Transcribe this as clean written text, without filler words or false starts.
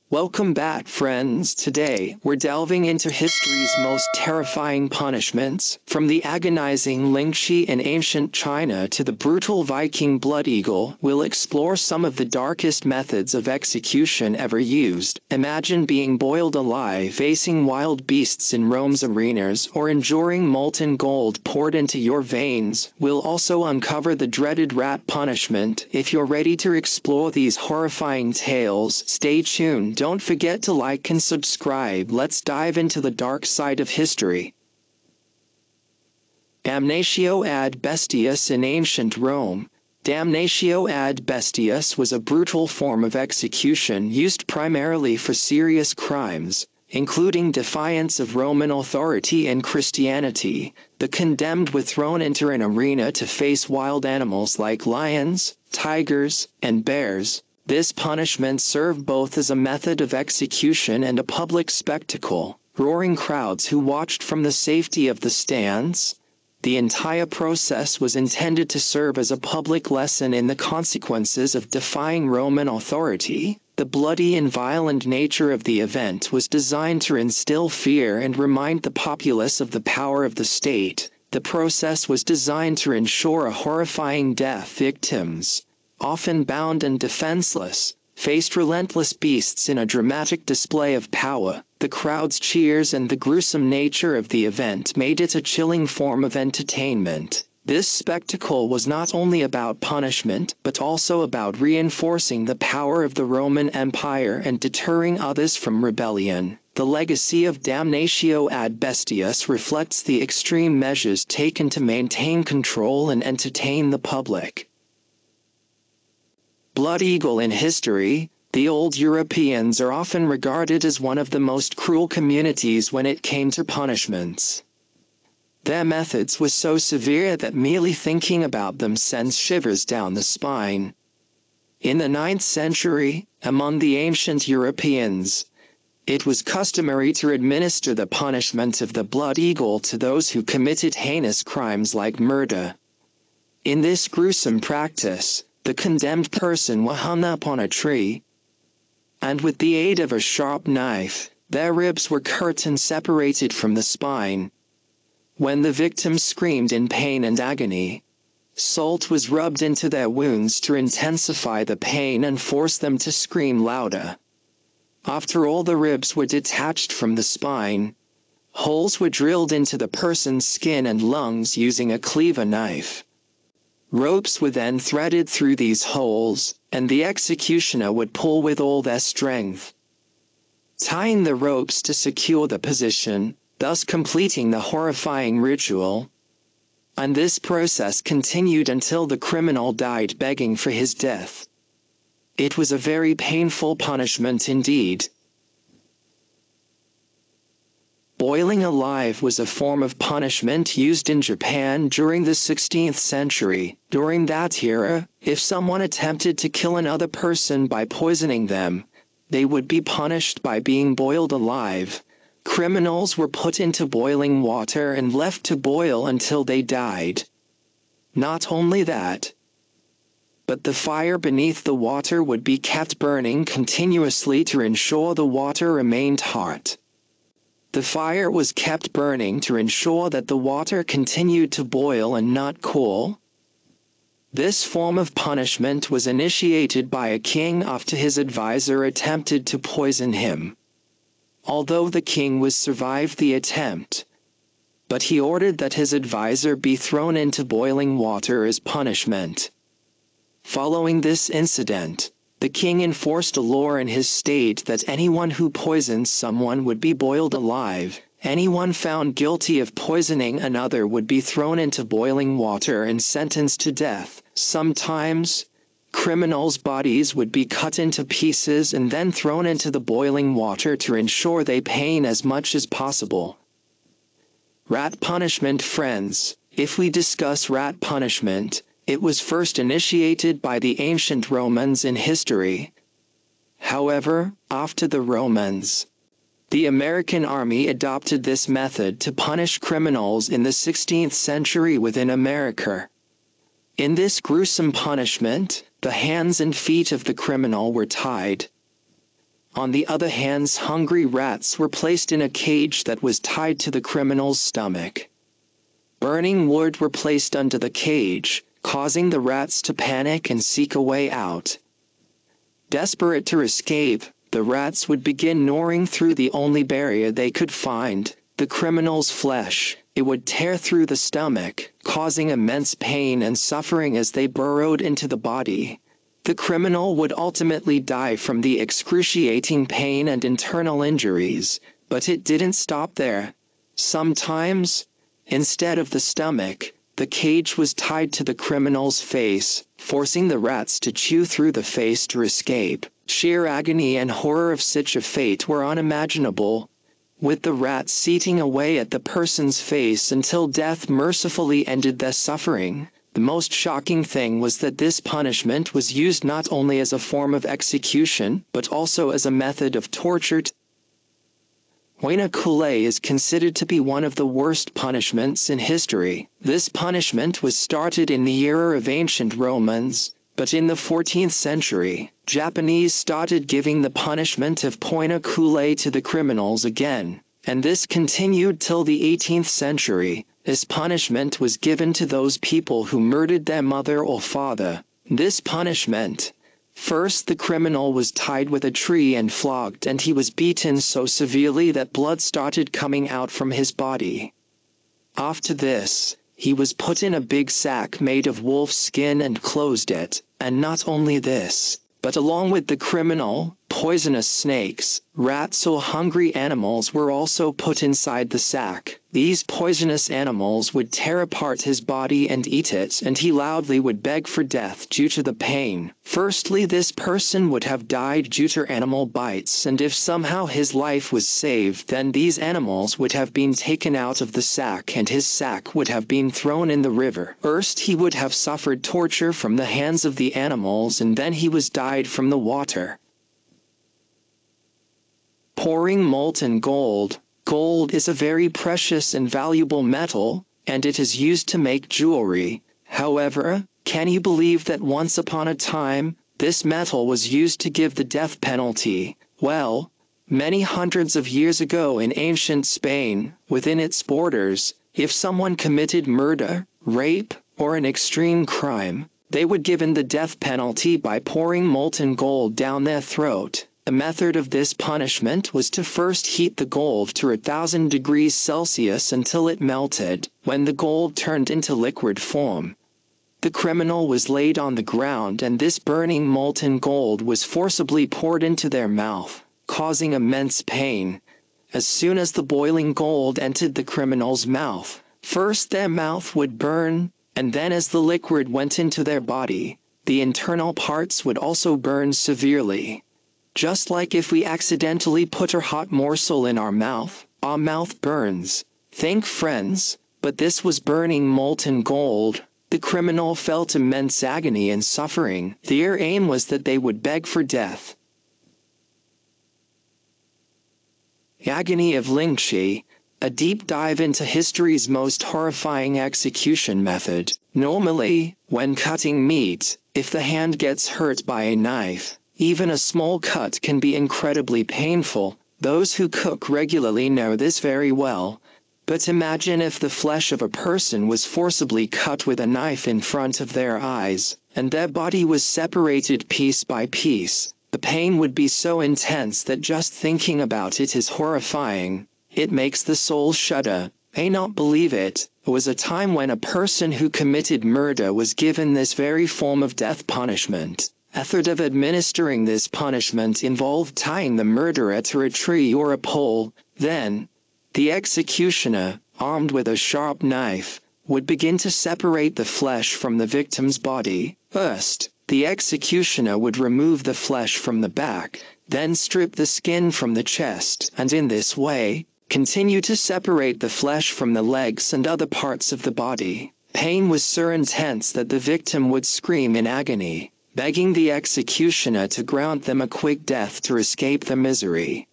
Welcome back, friends. Today, we're delving into history's most terrifying punishments, from the agonizing lynching in ancient China to the brutal Viking blood eagle. We'll explore some of the darkest methods of execution ever used. Imagine being boiled alive, facing wild beasts in Rome's arenas, or enduring molten gold poured into your veins. We'll also uncover the dreaded rat punishment. If you're ready to explore these horrifying tales, stay tuned. Don't forget to like and subscribe. Let's dive into the dark side of history. Damnatio ad bestias in ancient Rome. Damnatio ad bestias was a brutal form of execution used primarily for serious crimes, including defiance of Roman authority and Christianity. The condemned were thrown into an arena to face wild animals like lions, tigers, and bears. This punishment served both as a method of execution and a public spectacle, roaring crowds who watched from the safety of the stands. The entire process was intended to serve as a public lesson in the consequences of defying Roman authority. The bloody and violent nature of the event was designed to instill fear and remind the populace of the power of the state. The process was designed to ensure a horrifying death. Victims, often bound and defenseless, faced relentless beasts in a dramatic display of power. The crowd's cheers and the gruesome nature of the event made it a chilling form of entertainment. This spectacle was not only about punishment, but also about reinforcing the power of the Roman Empire and deterring others from rebellion. The legacy of Damnatio ad bestias reflects the extreme measures taken to maintain control and entertain the public. Blood eagle in history. The old Europeans are often regarded as one of the most cruel communities when it came to punishments. Their methods were so severe that merely thinking about them sends shivers down the spine. In the 9th century, among the ancient Europeans, it was customary to administer the punishment of the blood eagle to those who committed heinous crimes like murder. In this gruesome practice, the condemned person was hung up on a tree, and with the aid of a sharp knife, their ribs were cut and separated from the spine. When the victims screamed in pain and agony, salt was rubbed into their wounds to intensify the pain and force them to scream louder. After all the ribs were detached from the spine, holes were drilled into the person's skin and lungs using a cleaver knife. Ropes were then threaded through these holes, and the executioner would pull with all their strength, tying the ropes to secure the position, thus completing the horrifying ritual. And this process continued until the criminal died begging for his death. It was a very painful punishment indeed. Boiling alive was a form of punishment used in Japan during the 16th century. During that era, if someone attempted to kill another person by poisoning them, they would be punished by being boiled alive. Criminals were put into boiling water and left to boil until they died. Not only that, but the fire beneath the water would be kept burning continuously to ensure the water remained hot. The fire was kept burning to ensure that the water continued to boil and not cool. This form of punishment was initiated by a king after his advisor attempted to poison him. Although the king was survived the attempt, but he ordered that his advisor be thrown into boiling water as punishment. Following this incident, the king enforced a law in his state that anyone who poisons someone would be boiled alive. Anyone found guilty of poisoning another would be thrown into boiling water and sentenced to death. Sometimes, criminals' bodies would be cut into pieces and then thrown into the boiling water to ensure they pain as much as possible. Rat punishment. Friends, if we discuss rat punishment, it was first initiated by the ancient Romans in history. However, after the Romans, the American army adopted this method to punish criminals in the 16th century within America. In this gruesome punishment, the hands and feet of the criminal were tied. On the other hand, hungry rats were placed in a cage that was tied to the criminal's stomach. Burning wood were placed under the cage, causing the rats to panic and seek a way out. Desperate to escape, the rats would begin gnawing through the only barrier they could find, the criminal's flesh. It would tear through the stomach, causing immense pain and suffering as they burrowed into the body. The criminal would ultimately die from the excruciating pain and internal injuries, but it didn't stop there. Sometimes, instead of the stomach, the cage was tied to the criminal's face, forcing the rats to chew through the face to escape. Sheer agony and horror of such a fate were unimaginable, with the rats eating away at the person's face until death mercifully ended their suffering. The most shocking thing was that this punishment was used not only as a form of execution, but also as a method of torture. Poinacule is considered to be one of the worst punishments in history. This punishment was started in the era of ancient Romans, but in the 14th century, Japanese started giving the punishment of poinacule to the criminals again, and this continued till the 18th century. This punishment was given to those people who murdered their mother or father. This punishment: first, the criminal was tied with a tree and flogged, and he was beaten so severely that blood started coming out from his body. After this, he was put in a big sack made of wolf skin and closed it, and not only this, but along with the criminal, poisonous snakes, rats or hungry animals were also put inside the sack. These poisonous animals would tear apart his body and eat it, and he loudly would beg for death due to the pain. Firstly, this person would have died due to animal bites, and if somehow his life was saved, then these animals would have been taken out of the sack and his sack would have been thrown in the river. First, he would have suffered torture from the hands of the animals, and then he was died from the water. Pouring molten gold. Gold is a very precious and valuable metal, and it is used to make jewelry. However, can you believe that once upon a time, this metal was used to give the death penalty? Well, many hundreds of years ago in ancient Spain, within its borders, if someone committed murder, rape, or an extreme crime, they would given the death penalty by pouring molten gold down their throat. The method of this punishment was to first heat the gold to 1,000 degrees Celsius until it melted. When the gold turned into liquid form, the criminal was laid on the ground and this burning molten gold was forcibly poured into their mouth, causing immense pain. As soon as the boiling gold entered the criminal's mouth, first their mouth would burn, and then as the liquid went into their body, the internal parts would also burn severely. Just like if we accidentally put a hot morsel in our mouth burns. Think, friends, but this was burning molten gold. The criminal felt immense agony and suffering. Their aim was that they would beg for death. Agony of lynching, a deep dive into history's most horrifying execution method. Normally, when cutting meat, if the hand gets hurt by a knife, even a small cut can be incredibly painful. Those who cook regularly know this very well. But imagine if the flesh of a person was forcibly cut with a knife in front of their eyes, and their body was separated piece by piece. The pain would be so intense that just thinking about it is horrifying. It makes the soul shudder. May not believe it. There was a time when a person who committed murder was given this very form of death punishment. Method of administering this punishment involved tying the murderer to a tree or a pole. Then, the executioner, armed with a sharp knife, would begin to separate the flesh from the victim's body. First, the executioner would remove the flesh from the back, then strip the skin from the chest, and in this way, continue to separate the flesh from the legs and other parts of the body. Pain was so intense that the victim would scream in agony, begging the executioner to grant them a quick death to escape the misery.